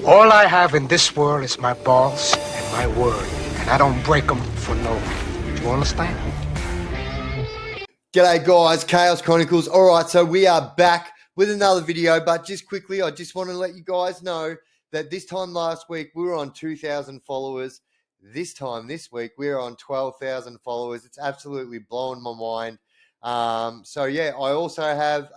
All I have in this world is my balls and my word, and I don't break them for no one. Do you understand? G'day guys, Chaos Chronicles. All right, so we are back with another video, but just quickly, I just want to let you guys know that this time last week, we were on 2,000 followers. This week, we're on 12,000 followers. It's absolutely blowing my mind. So yeah, I also have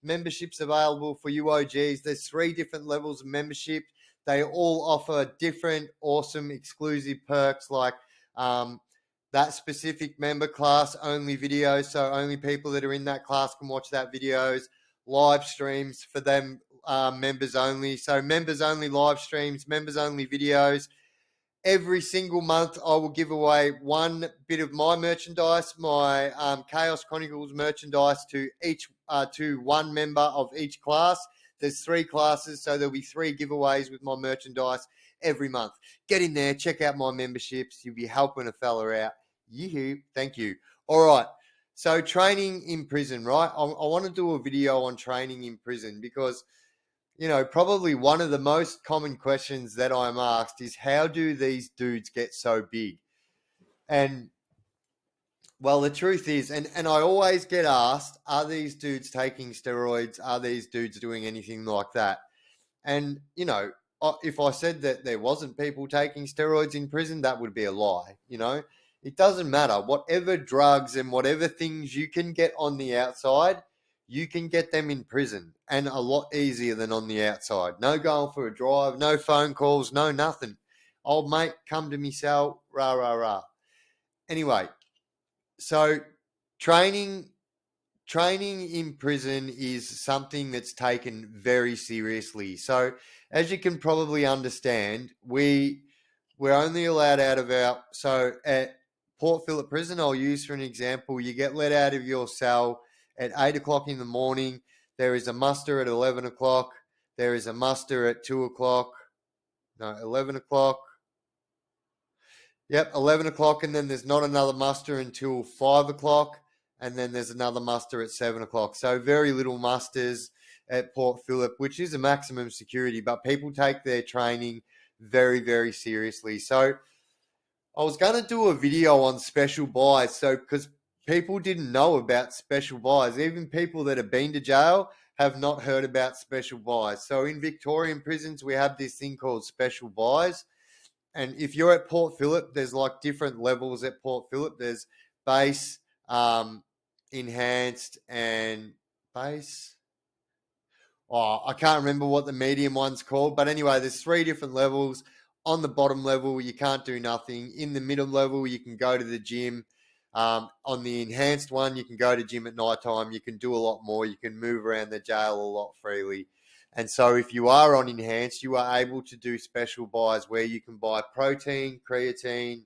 memberships available for you OGs. There's 3 different levels of membership. They all offer different awesome exclusive perks like that specific member class only videos. So only people that are in that class can watch that videos, live streams for them, members only. So members only live streams, members only videos. Every single month, I will give away one bit of my merchandise, my Chaos Chronicles merchandise to one member of each class. There's 3 classes, so there'll be 3 giveaways with my merchandise every month. Get in there, check out my memberships. You'll be helping a fella out. Yoo-hoo. Thank you. All right. So training in prison, right? I want to do a video on training in prison because, you know, probably one of the most common questions that I'm asked is how do these dudes get so big? And well, the truth is, and I always get asked, are these dudes taking steroids? Are these dudes doing anything like that? And, you know, if I said that there wasn't people taking steroids in prison, that would be a lie, you know? It doesn't matter. Whatever drugs and whatever things you can get on the outside, you can get them in prison, and a lot easier than on the outside. No going for a drive, no phone calls, no nothing. Old mate, come to me cell, rah, rah, rah. Anyway, so training in prison is something that's taken very seriously. So as you can probably understand, we're only allowed out of our, so at Port Phillip Prison, I'll use for an example, you get let out of your cell at 8 o'clock in the morning. There is a muster at 11 o'clock. There is a muster at 2 o'clock. No, 11 o'clock. Yep, 11 o'clock, and then there's not another muster until 5 o'clock, and then there's another muster at 7 o'clock. So very little musters at Port Phillip, which is a maximum security, but people take their training very, very seriously. So I was going to do a video on special buys, so because people didn't know about special buys. Even people that have been to jail have not heard about special buys. So in Victorian prisons, we have this thing called special buys. And if you're at Port Phillip, there's like different levels at Port Phillip. There's base, enhanced, and base. Oh, I can't remember what the medium one's called. But anyway, there's 3 different levels. On the bottom level, you can't do nothing. In the middle level, you can go to the gym. On the enhanced one, you can go to gym at night time. You can do a lot more. You can move around the jail a lot freely. And so if you are on enhanced, you are able to do special buys where you can buy protein, creatine,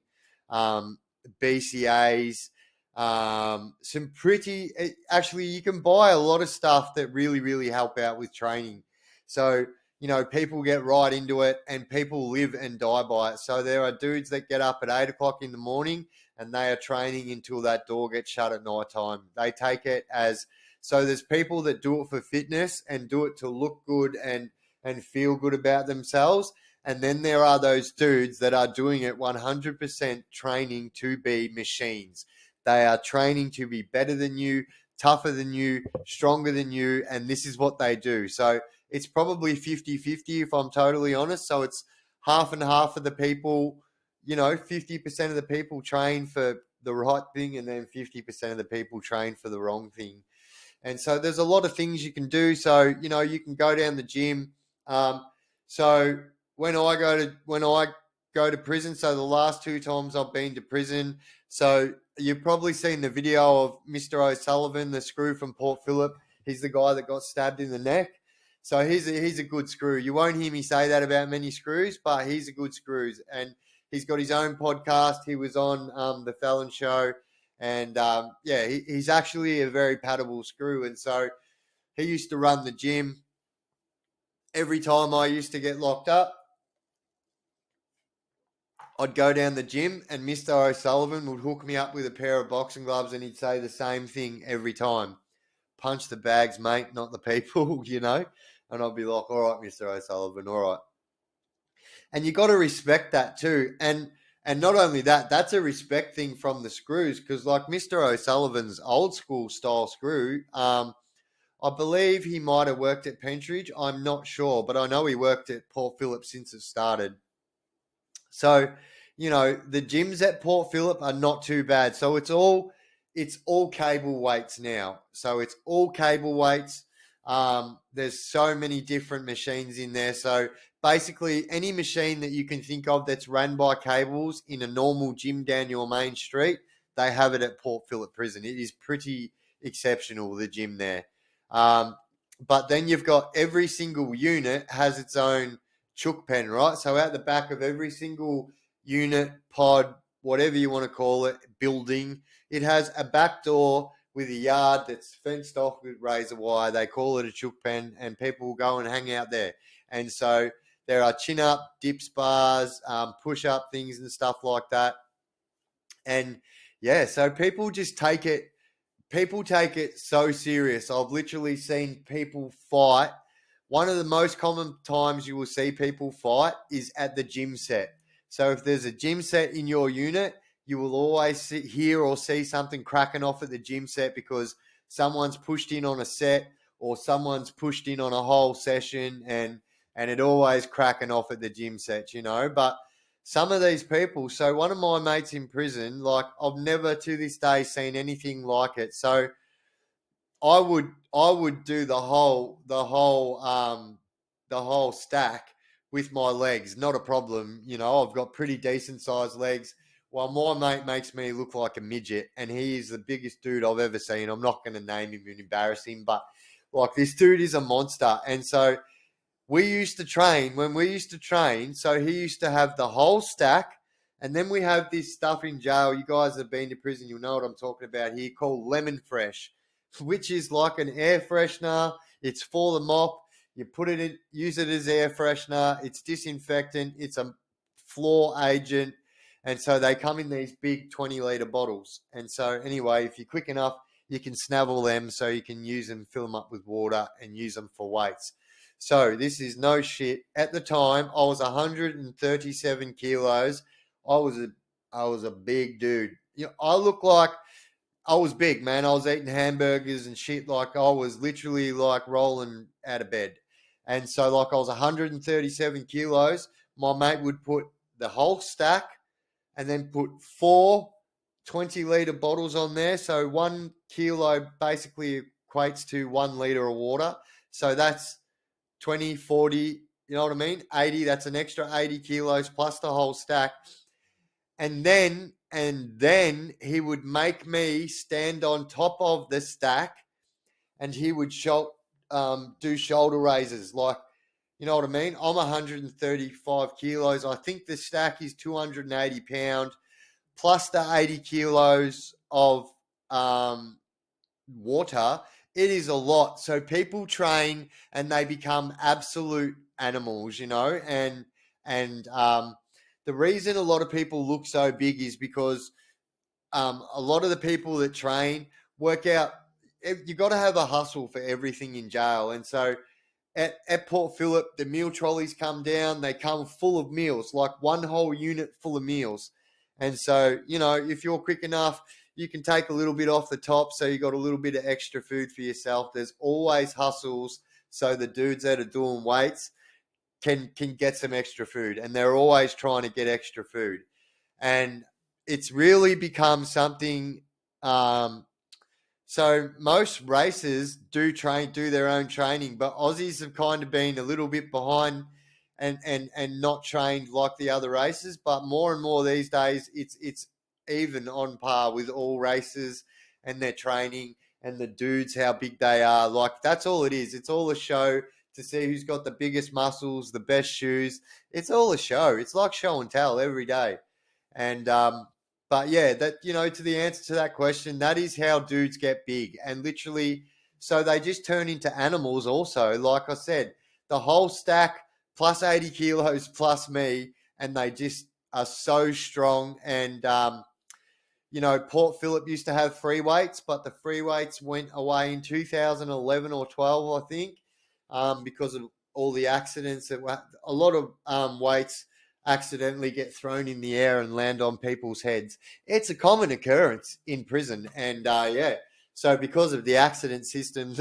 BCAAs, actually, you can buy a lot of stuff that really, really help out with training. So, you know, people get right into it and people live and die by it. So there are dudes that get up at 8 o'clock in the morning and they are training until that door gets shut at night time. They take it as, so there's people that do it for fitness and do it to look good and feel good about themselves. And then there are those dudes that are doing it 100% training to be machines. They are training to be better than you, tougher than you, stronger than you, and this is what they do. So it's probably 50-50 if I'm totally honest. So it's half and half of the people, you know, 50% of the people train for the right thing and then 50% of the people train for the wrong thing. And so there's a lot of things you can do. So, you know, you can go down the gym. So when I go to prison, so the last 2 times I've been to prison, so you've probably seen the video of Mr. O'Sullivan, the screw from Port Phillip. He's the guy that got stabbed in the neck. So he's a good screw. You won't hear me say that about many screws, but he's a good screw. And he's got his own podcast. He was on the Fallon Show. And, he's actually a very paddable screw. And so he used to run the gym. Every time I used to get locked up, I'd go down the gym and Mr. O'Sullivan would hook me up with a pair of boxing gloves and he'd say the same thing every time. Punch the bags, mate, not the people, you know. And I'd be like, all right, Mr. O'Sullivan, all right. And you got to respect that too. And not only that, that's a respect thing from the screws, because like Mr. O'Sullivan's old school style screw, I believe he might have worked at Pentridge. I'm not sure, but I know he worked at Port Phillip since it started. So, the gyms at Port Phillip are not too bad. So it's all cable weights now. So it's all cable weights. There's so many different machines in there. So basically, any machine that you can think of that's run by cables in a normal gym down your main street, they have it at Port Phillip Prison. It is pretty exceptional, the gym there. Um, but then you've got every single unit has its own chook pen, right? So out the back of every single unit, pod, whatever you want to call it, building, it has a back door with a yard that's fenced off with razor wire. They call it a chook pen, and people will go and hang out there. And so there are chin up, dips bars, push up things and stuff like that. And yeah, so people take it so serious. I've literally seen people fight. One of the most common times you will see people fight is at the gym set. So if there's a gym set in your unit, you will always hear or see something cracking off at the gym set because someone's pushed in on a set or someone's pushed in on a whole session, and it always cracking off at the gym set, But some of these people, so one of my mates in prison, like I've never to this day seen anything like it. So I would do the whole stack with my legs, not a problem. I've got pretty decent sized legs. While my mate makes me look like a midget, and he is the biggest dude I've ever seen. I'm not going to name him and embarrass him, but like this dude is a monster. And so we used to train when we used to train. So he used to have the whole stack. And then we have this stuff in jail. You guys have been to prison. You'll know what I'm talking about here, called lemon fresh, which is like an air freshener. It's for the mop. You put it in, use it as air freshener. It's disinfectant. It's a floor agent. And so they come in these big 20-litre bottles. And so anyway, if you're quick enough, you can snavel them so you can use them, fill them up with water and use them for weights. So this is no shit. At the time, I was 137 kilos. I was a big dude. I look like I was big, man. I was eating hamburgers and shit. Like I was literally like rolling out of bed. And so like I was 137 kilos. My mate would put the whole stack and then put 4 20-litre bottles on there. So 1 kilo basically equates to 1 litre of water. So that's 20, 40, you know what I mean? 80, that's an extra 80 kilos plus the whole stack. And then he would make me stand on top of the stack, and he would do shoulder raises. Like, you know what I mean? I'm 135 kilos. I think the stack is 280 pound plus the 80 kilos of water. It is a lot. So people train and they become absolute animals, and the reason a lot of people look so big is because a lot of the people that train work out. You got to have a hustle for everything in jail, and so at Port Phillip, the meal trolleys come down. They come full of meals, like one whole unit full of meals. And so, if you're quick enough, you can take a little bit off the top, so you got a little bit of extra food for yourself. There's always hustles, so the dudes that are doing weights can get some extra food, and they're always trying to get extra food. And it's really become something. So most races do their own training, but Aussies have kind of been a little bit behind and not trained like the other races. But more and more these days, it's even on par with all races and their training and the dudes, how big they are. Like that's all it is. It's all a show to see who's got the biggest muscles, the best shoes. It's all a show. It's like show and tell every day. And but yeah, that to the answer to that question, that is how dudes get big, and literally, so they just turn into animals. Also, like I said, the whole stack plus 80 kilos plus me, and they just are so strong. And Port Phillip used to have free weights, but the free weights went away in 2011 or 12, I think, because of all the accidents. A lot of weights accidentally get thrown in the air and land on people's heads. It's a common occurrence in prison. And yeah, so because of the accident system,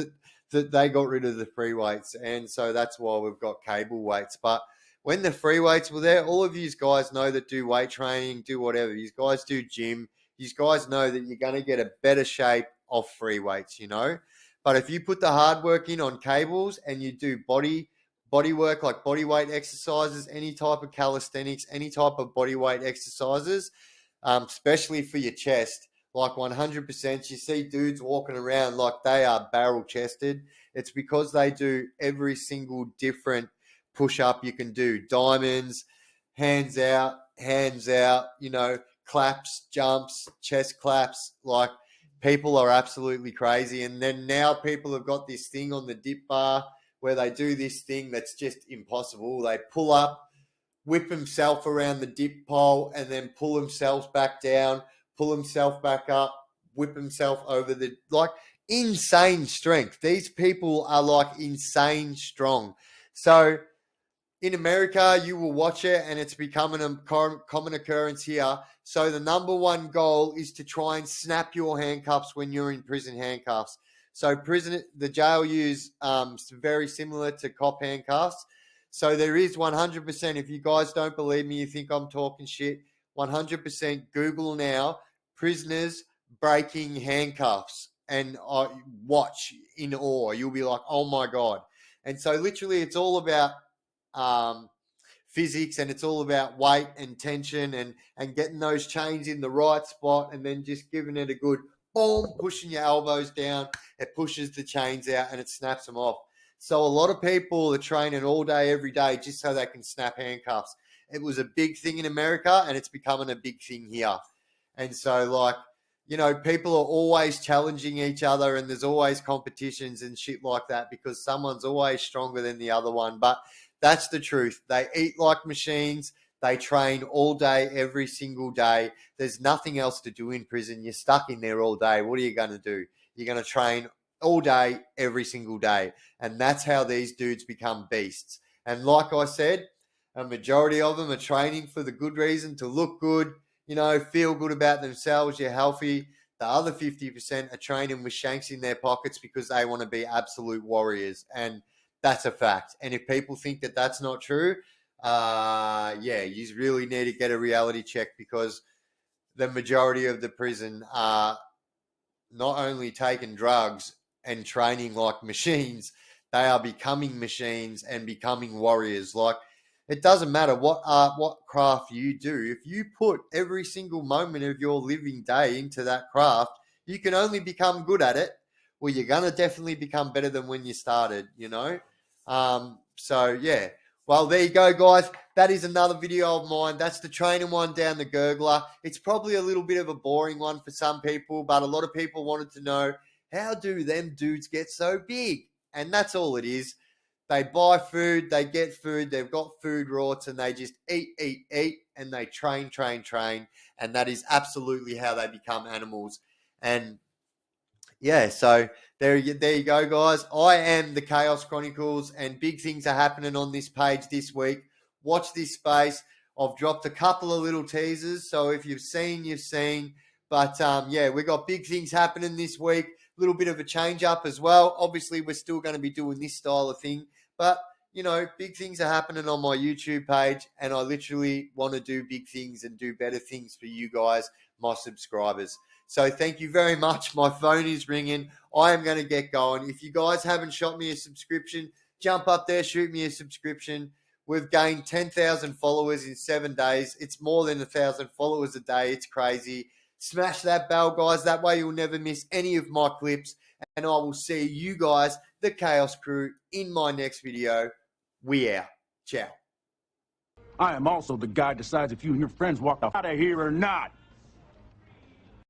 that they got rid of the free weights. And so that's why we've got cable weights. But when the free weights were there, all of you guys know that do weight training, do whatever. You guys do gym. You guys know that you're going to get a better shape off free weights, you know. But if you put the hard work in on cables and you do body work, like body weight exercises, any type of calisthenics, any type of body weight exercises, especially for your chest, like 100%, you see dudes walking around like they are barrel chested. It's because they do every single different push up you can do. Diamonds, hands out, you know, claps, jumps, chest claps. Like, people are absolutely crazy. And then now people have got this thing on the dip bar where they do this thing that's just impossible. They pull up, whip himself around the dip pole, and then pull themselves back down, pull himself back up, whip himself over the, like, insane strength. These people are like insane strong. So in America, you will watch it, and it's becoming a common occurrence here. So the number one goal is to try and snap your handcuffs when you're in prison handcuffs. So the jail use very similar to cop handcuffs. So there is 100%. If you guys don't believe me, you think I'm talking shit, 100% Google now prisoners breaking handcuffs and watch in awe. You'll be like, oh my God. And so literally it's all about physics, and it's all about weight and tension and getting those chains in the right spot, and then just giving it a good boom, pushing your elbows down. It pushes the chains out and it snaps them off. So a lot of people are training all day, every day, just so they can snap handcuffs. It was a big thing in America, and it's becoming a big thing here. And so, like, you know, people are always challenging each other, and there's always competitions and shit like that because someone's always stronger than the other one. But that's the truth. They eat like machines. They train all day, every single day. There's nothing else to do in prison. You're stuck in there all day. What are you going to do? You're going to train all day, every single day. And that's how these dudes become beasts. And like I said, a majority of them are training for the good reason, to look good, you know, feel good about themselves. You're healthy. The other 50% are training with shanks in their pockets because they want to be absolute warriors. And that's a fact. And if people think that that's not true, yeah, you really need to get a reality check, because the majority of the prison are not only taking drugs and training like machines, they are becoming machines and becoming warriors. Like, it doesn't matter what art, what craft you do. If you put every single moment of your living day into that craft, you can only become good at it. Well, you're going to definitely become better than when you started, you know? So yeah, well, there you go, guys. That is another video of mine. That's the training one down the gurgler. It's probably a little bit of a boring one for some people, but a lot of people wanted to know, how do them dudes get so big? And that's all it is. They buy food, they get food, they've got food rorts, and they just eat, and they train. And that is absolutely how they become animals. And yeah, so there you go, guys. I am the Chaos Chronicles, and big things are happening on this page this week. Watch this space. I've dropped a couple of little teasers, so if you've seen, you've seen. But yeah, we've got big things happening this week. A little bit of a change up as well. Obviously, we're still going to be doing this style of thing, but you know, big things are happening on my YouTube page, and I literally want to do big things and do better things for you guys, my subscribers. So thank you very much. My phone is ringing. I am going to get going. If you guys haven't shot me a subscription, jump up there, shoot me a subscription. We've gained 10,000 followers in 7 days. It's more than 1,000 followers a day. It's crazy. Smash that bell, guys. That way you'll never miss any of my clips. And I will see you guys, the Chaos Crew, in my next video. We out. Ciao. I am also the guy who decides if you and your friends walk out of here or not.